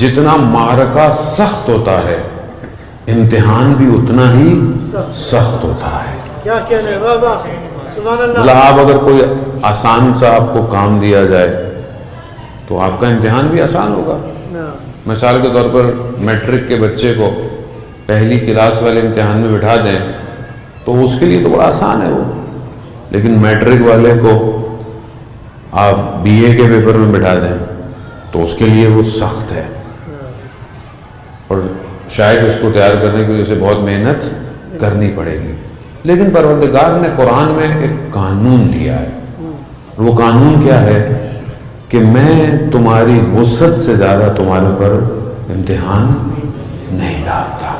جتنا معرکہ سخت ہوتا ہے امتحان بھی اتنا ہی سخت ہوتا ہے. کیا کہنے بابا سبحان اللہ. مطلب آپ اگر کوئی آسان سا آپ کو کام دیا جائے تو آپ کا امتحان بھی آسان ہوگا. مثال کے طور پر میٹرک کے بچے کو پہلی کلاس والے امتحان میں بٹھا دیں تو اس کے لیے تو بڑا آسان ہے وہ، لیکن میٹرک والے کو آپ بی اے کے پیپر میں بٹھا دیں تو اس کے لیے وہ سخت ہے، اور شاید اس کو تیار کرنے کی وجہ سے بہت محنت کرنی پڑے گی. لیکن پروردگار نے قرآن میں ایک قانون دیا ہے، وہ قانون کیا ہے کہ میں تمہاری وسعت سے زیادہ تمہارے پر امتحان نہیں ڈالتا.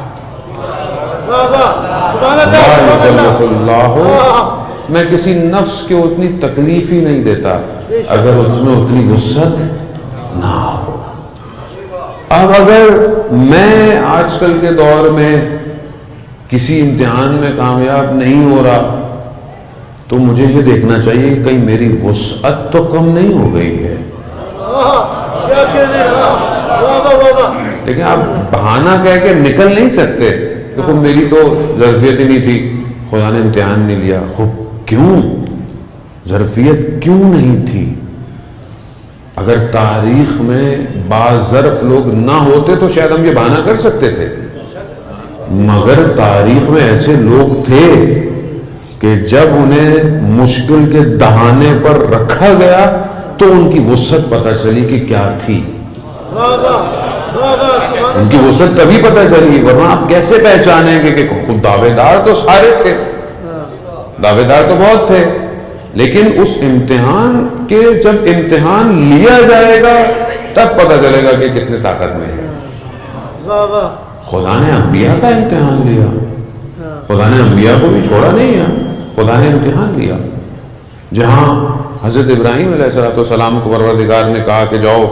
میں کسی نفس کے اتنی تکلیف ہی نہیں دیتا اگر اس میں اتنی وسعت نہ ہو. اب اگر میں آج کل کے دور میں کسی امتحان میں کامیاب نہیں ہو رہا تو مجھے یہ دیکھنا چاہیے کہ کہیں میری وسعت تو کم نہیں ہو گئی ہے. لیکن آپ بہانہ کہہ کے نکل نہیں سکتے کہ خود میری تو ظرفیت ہی نہیں تھی، خدا نے امتحان نہیں لیا. خود کیوں ظرفیت کیوں نہیں تھی؟ اگر تاریخ میں بعض ظرف لوگ نہ ہوتے تو شاید ہم یہ بہانہ کر سکتے تھے، مگر تاریخ میں ایسے لوگ تھے کہ جب انہیں مشکل کے دہانے پر رکھا گیا تو ان کی وسعت پتہ چلی کہ کیا تھی. ان کی وسعت تبھی پتہ چلی، ورنہ آپ کیسے پہچانیں گے کہ خود دعوے دار تو سارے تھے، دعوے دار تو بہت تھے، لیکن اس امتحان کے جب امتحان لیا جائے گا تب پتہ چلے گا کہ کتنے طاقت میں ہے. خدا نے انبیاء کا امتحان لیا، خدا نے انبیاء کو بھی چھوڑا نہیں ہے، خدا نے امتحان لیا. جہاں حضرت ابراہیم علیہ السلام کو پروردگار نے کہا کہ جاؤ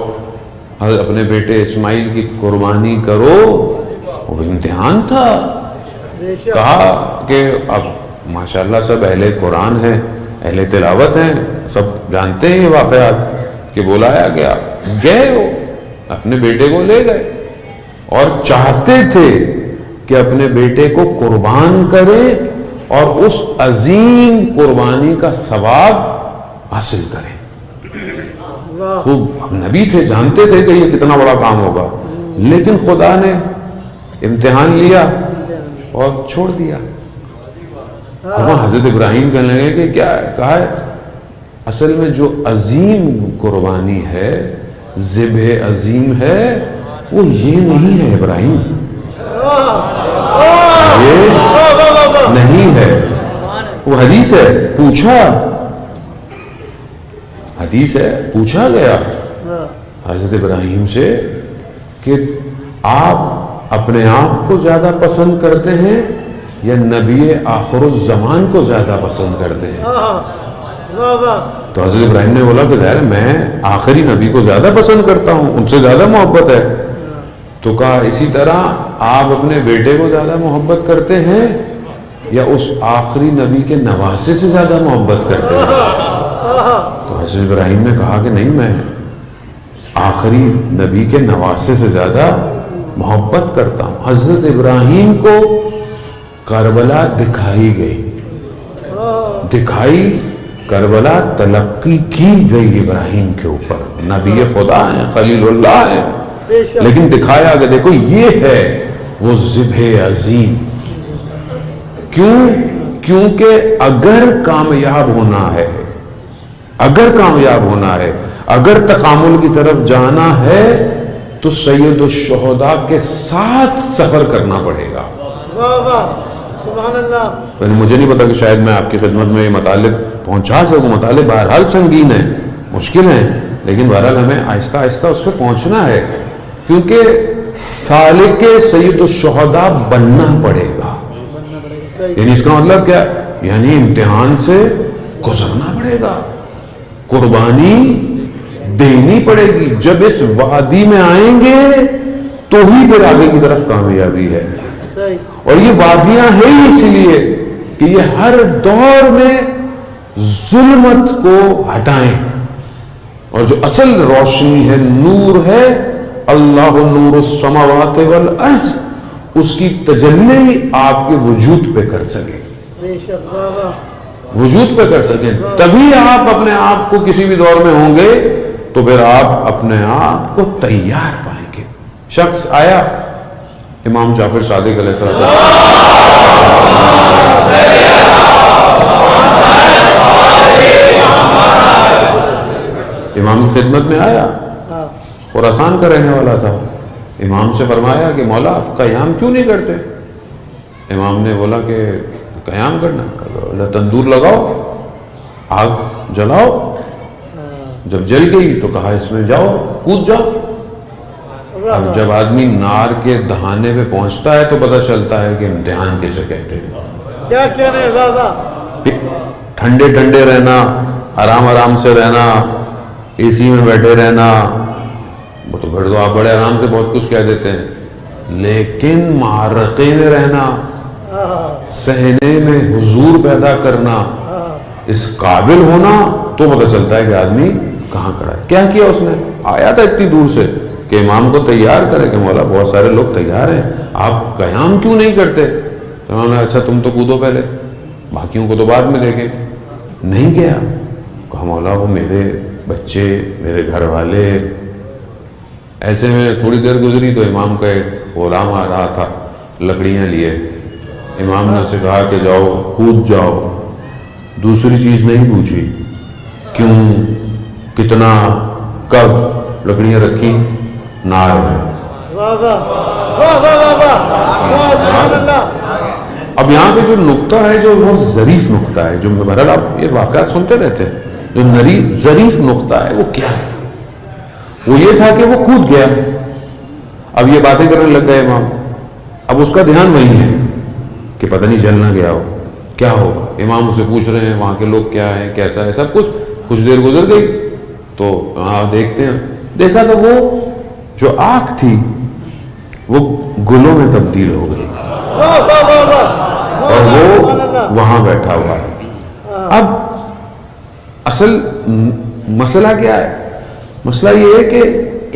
اپنے بیٹے اسماعیل کی قربانی کرو، وہ امتحان تھا. کہا کہ اب ماشاءاللہ سب اہل قرآن ہیں، اہل تلاوت ہیں، سب جانتے ہیں یہ واقعات کہ بلایا گیا، گئے وہ اپنے بیٹے کو لے گئے اور چاہتے تھے کہ اپنے بیٹے کو قربان کرے اور اس عظیم قربانی کا ثواب حاصل کرے. خوب نبی تھے، جانتے تھے کہ یہ کتنا بڑا کام ہوگا، لیکن خدا نے امتحان لیا اور چھوڑ دیا. وہاں حضرت ابراہیم کہنے لگے کہ کیا ہے؟ کہا ہے اصل میں جو عظیم قربانی ہے، ذبح عظیم ہے، وہ یہ نہیں ہے ابراہیم، یہ نہیں ہے. وہ حدیث ہے، پوچھا، حدیث ہے، پوچھا گیا حضرت ابراہیم سے کہ آپ اپنے آپ کو زیادہ پسند کرتے ہیں یا نبی آخر الزمان کو زیادہ پسند کرتے ہیں؟ تو حضرت ابراہیم نے بولا کہ ظاہر ہے میں آخری نبی کو زیادہ پسند کرتا ہوں، ان سے زیادہ محبت ہے. تو کہا اسی طرح آپ اپنے بیٹے کو زیادہ محبت کرتے ہیں یا اس آخری نبی کے نواسے سے زیادہ محبت کرتے ہیں؟ تو حضرت ابراہیم نے کہا کہ نہیں، میں آخری نبی کے نواسے سے زیادہ محبت کرتا ہوں. حضرت ابراہیم کو کربلا دکھائی گئی، دکھائی کربلا تلقی کی گئی ابراہیم کے اوپر. نبی خدا ہیں، خلیل اللہ ہیں، لیکن دکھایا کہ دیکھو یہ ہے وہ ذبح عظیم. کیوں؟ کیونکہ اگر کامیاب ہونا ہے، اگر کامیاب ہونا ہے، اگر تکامل کی طرف جانا ہے تو سید الشہداء کے ساتھ سفر کرنا پڑے گا. سبحان اللہ. مجھے نہیں پتا کہ شاید میں آپ کی خدمت میں یہ مطالب پہنچا سکوں. مطالب بہرحال سنگین ہیں، مشکل ہیں، لیکن بہرحال ہمیں آہستہ آہستہ اس پہ پہنچنا ہے، کیونکہ سالک سید الشہداء بننا پڑے گا. یعنی اس کا مطلب کیا؟ یعنی امتحان سے گزرنا پڑے گا، قربانی دینی پڑے گی. جب اس وادی میں آئیں گے تو ہی پھر آگے کی طرف کامیابی ہے. اور یہ وادیاں ہیں اسی لیے کہ یہ ہر دور میں ظلمت کو ہٹائیں، اور جو اصل روشنی ہے، نور ہے، اللہ نور السماوات والارض اس کی تجلی آپ کے وجود پہ کر سکے، بے شک واہ واہ وجود پہ کر سکیں، تبھی آپ اپنے آپ کو کسی بھی دور میں ہوں گے تو پھر آپ اپنے آپ کو تیار پائیں گے۔ شخص آیا امام جعفر صادق علیہ السلام، امام کی خدمت میں آیا، خراسان کا رہنے والا تھا، امام سے فرمایا کہ مولا آپ قیام کیوں نہیں کرتے؟ امام نے بولا کہ قیام کرنا، تندور لگاؤ، آگ جلاؤ، جب جل گئی تو کہا اس میں جاؤ، کود جاؤ۔ اب جب آدمی نار کے دہانے پہ پہنچتا ہے تو پتہ چلتا ہے کہ امتحان کسے کہتے ہیں۔ کیا کہنے واہ واہ، ٹھنڈے ٹھنڈے رہنا، آرام آرام سے رہنا، اے سی میں بیٹھے رہنا، وہ تو پھر تو آپ بڑے آرام سے بہت کچھ کہہ دیتے ہیں، لیکن معرقے میں رہنا، سہنے میں حضور پیدا کرنا، اس قابل ہونا، تو پتہ چلتا ہے کہ آدمی کہاں کھڑا ہے۔ کیا کیا اس نے؟ آیا تھا اتنی دور سے کہ امام کو تیار کرے کہ مولا بہت سارے لوگ تیار ہیں، آپ قیام کیوں نہیں کرتے؟ تو انہوں نے اچھا تم تو کودو پہلے، باقیوں کو تو بعد میں دیکھیں۔ نہیں گیا، کہا مولا وہ میرے بچے، میرے گھر والے۔ ایسے میں تھوڑی دیر گزری تو امام کا ایک غلام آ رہا تھا لکڑیاں لیے، امام نے اسے کہا کہ جاؤ کود جاؤ، دوسری چیز نہیں پوچھی، کیوں، کتنا، کب، لکڑیاں رکھی، نار میں۔ واہ واہ واہ واہ واہ واہ، سبحان اللہ۔ اب یہاں پہ جو نقطہ ہے، جو بہت ظریف نقطہ ہے، جو بہرحال آپ یہ واقعات سنتے رہتے ہیں، جو ظریف نقطہ ہے وہ کیا ہے؟ وہ یہ تھا کہ وہ کود گیا، اب یہ باتیں کرنے لگ گئے امام، اب اس کا دھیان وہی ہے کہ پتہ نہیں جل نہ گیا ہو، کیا ہوگا۔ امام اسے پوچھ رہے ہیں وہاں کے لوگ کیا ہیں، کیسا ہے، سب کچھ دیر گزر گئی تو آپ دیکھتے ہیں، دیکھا تو وہ جو آنکھ تھی وہ گلوں میں تبدیل ہو گئی اور وہ وہاں بیٹھا ہوا ہے۔ اب اصل مسئلہ کیا ہے؟ مسئلہ یہ ہے کہ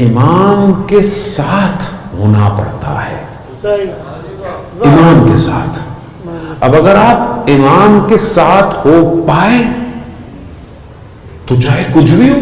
امام کے ساتھ ہونا پڑتا ہے، امام کے ساتھ۔ اب اگر آپ امام کے ساتھ ہو پائے تو چاہے کچھ بھی ہو،